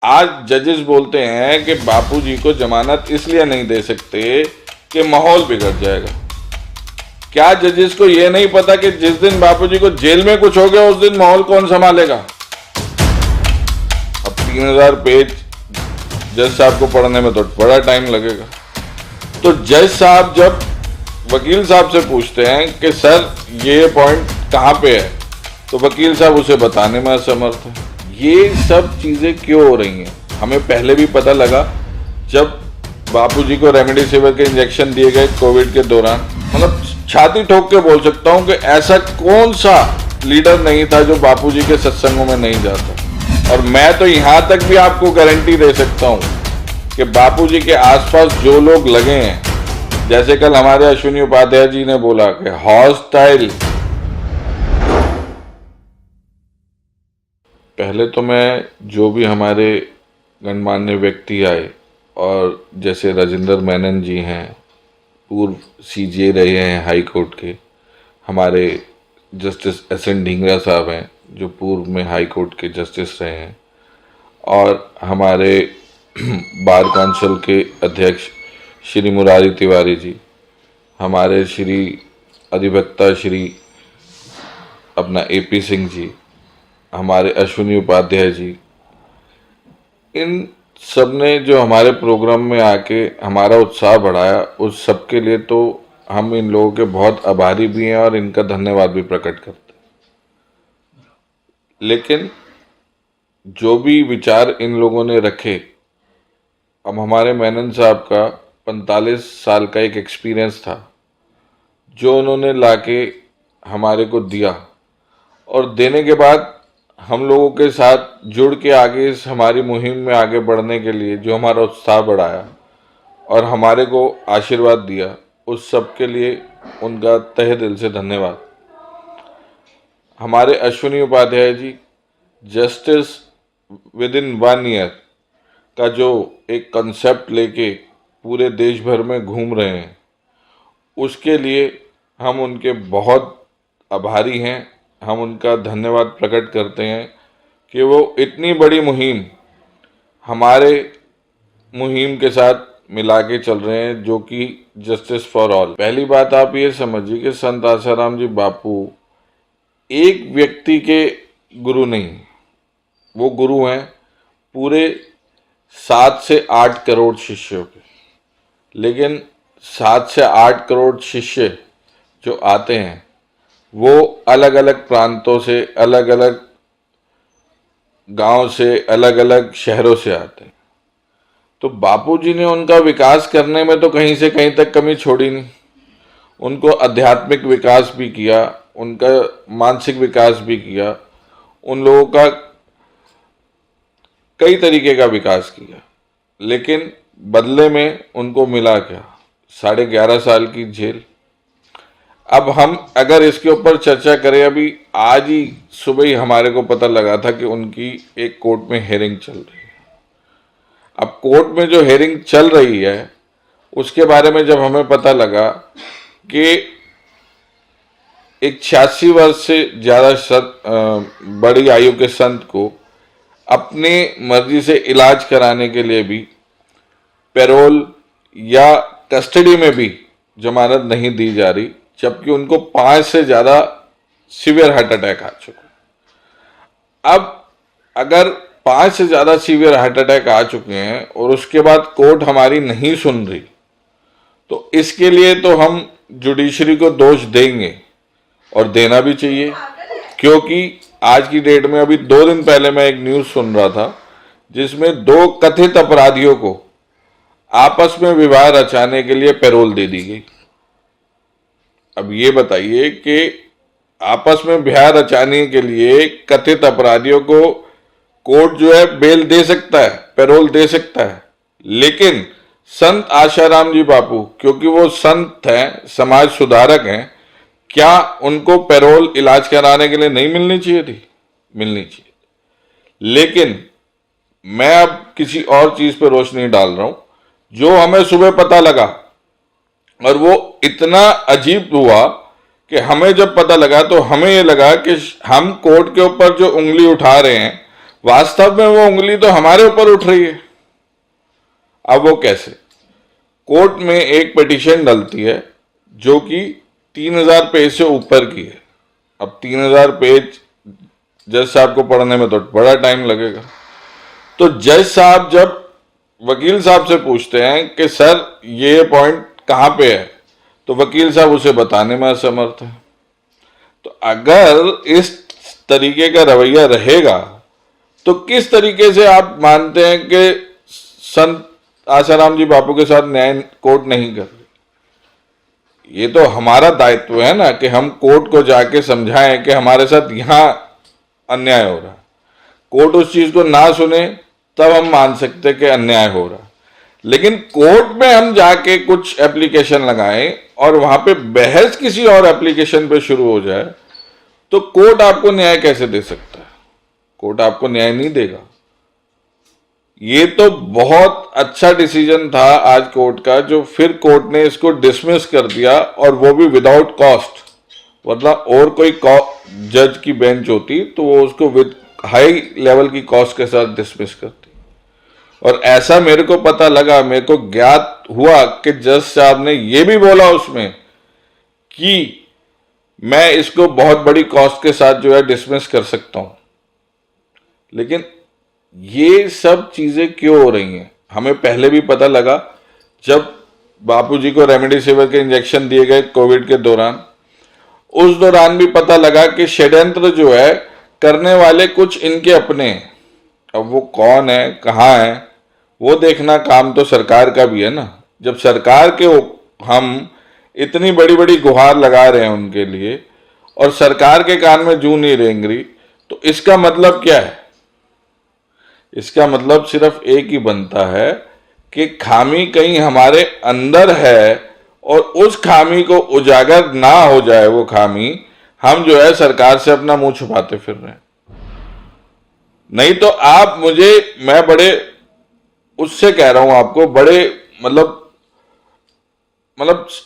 आज जजेस बोलते हैं कि बापूजी को जमानत इसलिए नहीं दे सकते कि माहौल बिगड़ जाएगा। क्या जजेस को यह नहीं पता कि जिस दिन बापूजी को जेल में कुछ हो गया उस दिन माहौल कौन संभालेगा? अब 3000 पेज जज साहब को पढ़ने में तो बड़ा टाइम लगेगा। तो जज साहब जब वकील साहब से पूछते हैं कि सर ये पॉइंट कहाँ पे है, तो वकील साहब उसे बताने में असमर्थ है। ये सब चीजें क्यों हो रही हैं? हमें पहले भी पता लगा जब बापूजी को रेमडेसिविर के इंजेक्शन दिए गए कोविड के दौरान। मतलब छाती ठोक के बोल सकता हूं कि ऐसा कौन सा लीडर नहीं था जो बापूजी के सत्संगों में नहीं जाता। और मैं तो यहां तक भी आपको गारंटी दे सकता हूं कि बापूजी के आसपास जो लोग लगे हैं, जैसे कल हमारे अश्विनी उपाध्याय जी ने बोला कि हॉस्टाइल, पहले तो मैं जो भी हमारे गणमान्य व्यक्ति आए, और जैसे राजेंद्र मेनन जी हैं, पूर्व सीजे रहे हैं हाई कोर्ट के, हमारे जस्टिस एस.एन. ढींगरा साहब हैं जो पूर्व में हाई कोर्ट के जस्टिस रहे हैं, और हमारे बार काउंसिल के अध्यक्ष श्री मुरारी तिवारी जी, हमारे श्री अधिवक्ता श्री अपना ए.पी. सिंह जी, हमारे अश्विनी उपाध्याय जी, इन सब ने जो हमारे प्रोग्राम में आके हमारा उत्साह बढ़ाया, उस सब के लिए तो हम इन लोगों के बहुत आभारी भी हैं और इनका धन्यवाद भी प्रकट करते हैं। लेकिन जो भी विचार इन लोगों ने रखे, अब हमारे मेनन साहब का 45 साल का एक एक्सपीरियंस था जो उन्होंने लाके हमारे को दिया, और देने के बाद हम लोगों के साथ जुड़ के आगे इस हमारी मुहिम में आगे बढ़ने के लिए जो हमारा उत्साह बढ़ाया और हमारे को आशीर्वाद दिया, उस सब के लिए उनका तहे दिल से धन्यवाद। हमारे Ashwini Upadhyay ji justice with in 1 year का जो एक कंसेप्ट लेके पूरे देश भर में घूम रहे हैं, उसके लिए हम उनके बहुत आभारी हैं। हम उनका धन्यवाद प्रकट करते हैं कि वो इतनी बड़ी मुहिम हमारे मुहिम के साथ मिला के चल रहे हैं, जो कि जस्टिस फॉर ऑल। पहली बात आप ये समझिए कि संत आसाराम जी बापू एक व्यक्ति के गुरु नहीं, वो गुरु हैं पूरे 7 से 8 करोड़ शिष्यों के। लेकिन 7 से 8 करोड़ शिष्य जो आते हैं वो अलग अलग प्रांतों से, अलग अलग गांव से, अलग अलग शहरों से आते हैं। तो बापूजी ने उनका विकास करने में तो कहीं से कहीं तक कमी छोड़ी नहीं। उनको आध्यात्मिक विकास भी किया, उनका मानसिक विकास भी किया, उन लोगों का कई तरीके का विकास किया। लेकिन बदले में उनको मिला क्या? 11.5 साल की जेल। अब हम अगर इसके ऊपर चर्चा करें, अभी आज ही सुबह ही हमारे को पता लगा था कि उनकी एक कोर्ट में हेयरिंग चल रही है। अब कोर्ट में जो हेयरिंग चल रही है उसके बारे में जब हमें पता लगा कि एक 86 वर्ष से ज़्यादा बड़ी आयु के संत को अपने मर्जी से इलाज कराने के लिए भी पैरोल या कस्टडी में भी जमानत नहीं दी जा रही, जबकि उनको 5 से ज़्यादा सीवियर हार्ट अटैक आ चुके। अब अगर 5 से ज़्यादा सीवियर हार्ट अटैक आ चुके हैं और उसके बाद कोर्ट हमारी नहीं सुन रही, तो इसके लिए तो हम जुडिशरी को दोष देंगे और देना भी चाहिए। क्योंकि आज की डेट में, अभी 2 दिन पहले मैं एक न्यूज़ सुन रहा था जिसमें 2 कथित अपराधियों को आपस में विवाह रचाने के लिए पैरोल दे दी गई। अब ये बताइए कि आपस में ब्याह रचाने के लिए कथित अपराधियों को कोर्ट जो है बेल दे सकता है, पैरोल दे सकता है, लेकिन संत आसाराम जी बापू, क्योंकि वो संत हैं, समाज सुधारक हैं, क्या उनको पैरोल इलाज कराने के लिए नहीं मिलनी चाहिए थी? मिलनी चाहिए। लेकिन मैं अब किसी और चीज पर रोशनी डाल रहा हूं। जो हमें सुबह पता लगा, और वो इतना अजीब हुआ कि हमें जब पता लगा तो हमें ये लगा कि हम कोर्ट के ऊपर जो उंगली उठा रहे हैं वास्तव में वो उंगली तो हमारे ऊपर उठ रही है। अब वो कैसे? कोर्ट में एक पिटीशन डलती है जो कि 3000 पेज से ऊपर की है। अब 3000 पेज जज साहब को पढ़ने में तो बड़ा टाइम लगेगा। तो जज साहब जब वकील साहब से पूछते हैं कि सर ये पॉइंट कहाँ पे है, तो वकील साहब उसे बताने में असमर्थ है। तो अगर इस तरीके का रवैया रहेगा तो किस तरीके से आप मानते हैं कि संत आसाराम जी बापू के साथ न्याय कोर्ट नहीं कर रही? ये तो हमारा दायित्व है ना कि हम कोर्ट को जाके समझाएं कि हमारे साथ यहां अन्याय हो रहा है। कोर्ट उस चीज को ना सुने तब हम मान सकते कि अन्याय हो रहा है। लेकिन कोर्ट में हम जाके कुछ एप्लीकेशन लगाएं और वहां पे बहस किसी और एप्लीकेशन पे शुरू हो जाए तो कोर्ट आपको न्याय कैसे दे सकता है? कोर्ट आपको न्याय नहीं देगा। ये तो बहुत अच्छा डिसीजन था आज कोर्ट का, जो फिर कोर्ट ने इसको डिसमिस कर दिया, और वो भी विदाउट कॉस्ट। मतलब और कोई जज की बेंच होती तो वो उसको विद हाई लेवल की कॉस्ट के साथ डिसमिस करती। और ऐसा मेरे को पता लगा, मेरे को ज्ञात हुआ कि जज साहब ने ये भी बोला उसमें कि मैं इसको बहुत बड़ी कॉस्ट के साथ जो है डिसमिस कर सकता हूं। लेकिन ये सब चीजें क्यों हो रही हैं? हमें पहले भी पता लगा जब बापूजी को रेमडेसिविर के इंजेक्शन दिए गए कोविड के दौरान, उस दौरान भी पता लगा कि षड्यंत्र जो है करने वाले कुछ इनके अपने हैं। अब वो कौन है, कहाँ है, वो देखना काम तो सरकार का भी है ना। जब सरकार के हम इतनी बड़ी बड़ी गुहार लगा रहे हैं उनके लिए और सरकार के कान में जूं नहीं रेंग रही, तो इसका मतलब क्या है? इसका मतलब सिर्फ एक ही बनता है कि खामी कहीं हमारे अंदर है, और उस खामी को उजागर ना हो जाए वो खामी, हम जो है सरकार से अपना मुंह छुपाते फिर रहे हैं। नहीं तो आप मुझे, मैं बड़े उससे कह रहा हूं आपको, बड़े मतलब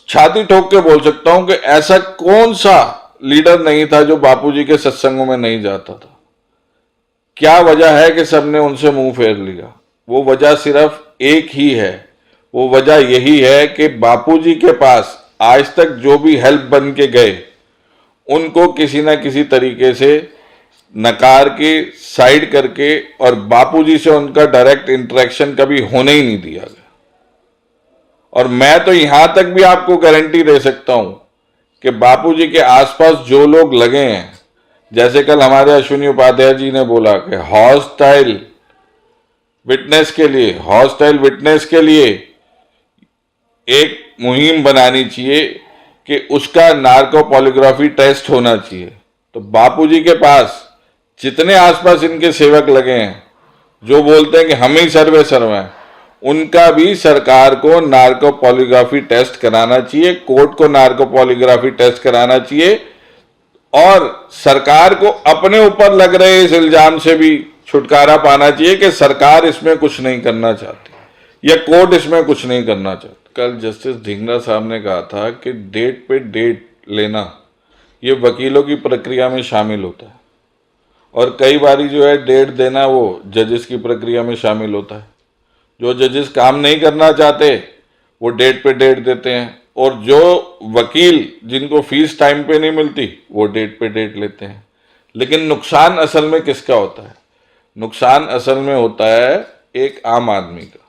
छाती ठोक के बोल सकता हूं कि ऐसा कौन सा लीडर नहीं था जो बापूजी के सत्संगों में नहीं जाता था। क्या वजह है कि सबने उनसे मुंह फेर लिया? वो वजह सिर्फ एक ही है। वो वजह यही है कि बापूजी के पास आज तक जो भी हेल्प बन के गए उनको किसी ना किसी तरीके से नकार के, साइड करके, और बापूजी से उनका डायरेक्ट इंटरेक्शन कभी होने ही नहीं दिया गया। और मैं तो यहां तक भी आपको गारंटी दे सकता हूं कि बापूजी के आसपास जो लोग लगे हैं, जैसे कल हमारे अश्विनी उपाध्याय जी ने बोला कि हॉस्टाइल विटनेस के लिए एक मुहिम बनानी चाहिए कि उसका नार्को पॉलीग्राफी टेस्ट होना चाहिए। तो बापूजी के पास जितने आसपास इनके सेवक लगे हैं जो बोलते हैं कि हम ही सर्वे हैं, उनका भी सरकार को नार्को पॉलीग्राफी टेस्ट कराना चाहिए, कोर्ट को नार्को पॉलीग्राफी टेस्ट कराना चाहिए, और सरकार को अपने ऊपर लग रहे इस इल्जाम से भी छुटकारा पाना चाहिए कि सरकार इसमें कुछ नहीं करना चाहती या कोर्ट इसमें कुछ नहीं करना चाहती। कल जस्टिस ढींगरा साहब ने कहा था कि डेट पे डेट लेना ये वकीलों की प्रक्रिया में शामिल होता है, और कई बारी जो है डेट देना वो जजेस की प्रक्रिया में शामिल होता है। जो जजेस काम नहीं करना चाहते वो डेट पे डेट देते हैं, और जो वकील जिनको फीस टाइम पे नहीं मिलती वो डेट पे डेट लेते हैं। लेकिन नुकसान असल में किसका होता है? नुकसान असल में होता है एक आम आदमी का।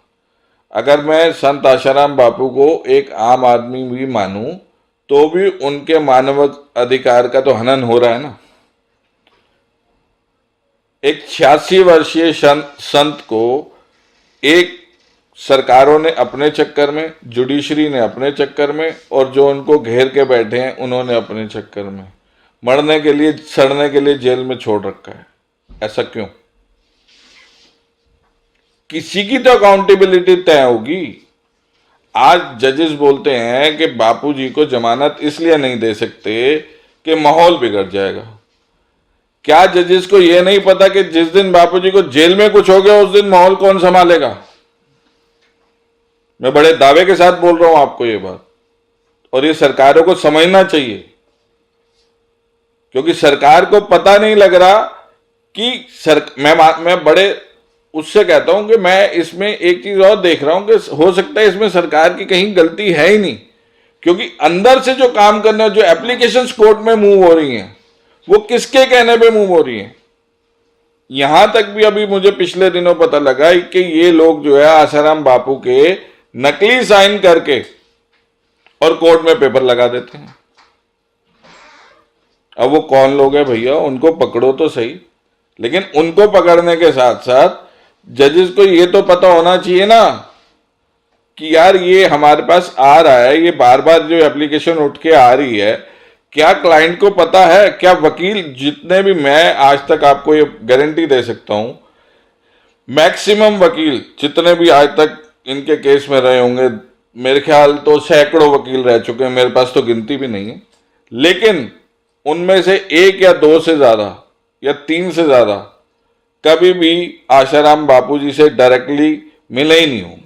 अगर मैं संत आसाराम बापू को एक आम आदमी भी मानूं तो भी उनके मानव अधिकार का तो हनन हो रहा है ना। एक 86 वर्षीय संत को एक सरकारों ने अपने चक्कर में, जुडिशरी ने अपने चक्कर में, और जो उनको घेर के बैठे हैं उन्होंने अपने चक्कर में मरने के लिए, सड़ने के लिए जेल में छोड़ रखा है। ऐसा क्यों? किसी की तो अकाउंटेबिलिटी तय होगी। आज जजेस बोलते हैं कि बापूजी को जमानत इसलिए नहीं दे सकते कि माहौल बिगड़ जाएगा। क्या जजेस को यह नहीं पता कि जिस दिन बापूजी को जेल में कुछ हो गया उस दिन माहौल कौन संभालेगा? मैं बड़े दावे के साथ बोल रहा हूं आपको ये बात, और ये सरकारों को समझना चाहिए, क्योंकि सरकार को पता नहीं लग रहा कि मैं बड़े उससे कहता हूं कि मैं इसमें एक चीज और देख रहा हूं कि हो सकता है इसमें सरकार की कहीं गलती है ही नहीं, क्योंकि अंदर से जो काम करने, जो एप्लीकेशंस कोर्ट में मूव हो रही हैं, वो किसके कहने पे मूव हो रही हैं। यहां तक भी अभी मुझे पिछले दिनों पता लगा कि ये लोग जो है आसाराम बापू के नकली साइन करके और कोर्ट में पेपर लगा देते हैं। अब वो कौन लोग हैं भैया, उनको पकड़ो तो सही, लेकिन उनको पकड़ने के साथ साथ जजेस को ये तो पता होना चाहिए ना कि यार ये हमारे पास आ रहा है, ये बार बार जो एप्लीकेशन उठ के आ रही है, क्या क्लाइंट को पता है? क्या वकील, जितने भी मैं आज तक आपको ये गारंटी दे सकता हूं, मैक्सिमम वकील जितने भी आज तक इनके केस में रहे होंगे, मेरे ख्याल तो सैकड़ों वकील रह चुके हैं, मेरे पास तो गिनती भी नहीं है, लेकिन उनमें से एक या दो से ज्यादा या तीन से ज्यादा कभी भी आशाराम बापू जी से डायरेक्टली मिले ही नहीं होंगे।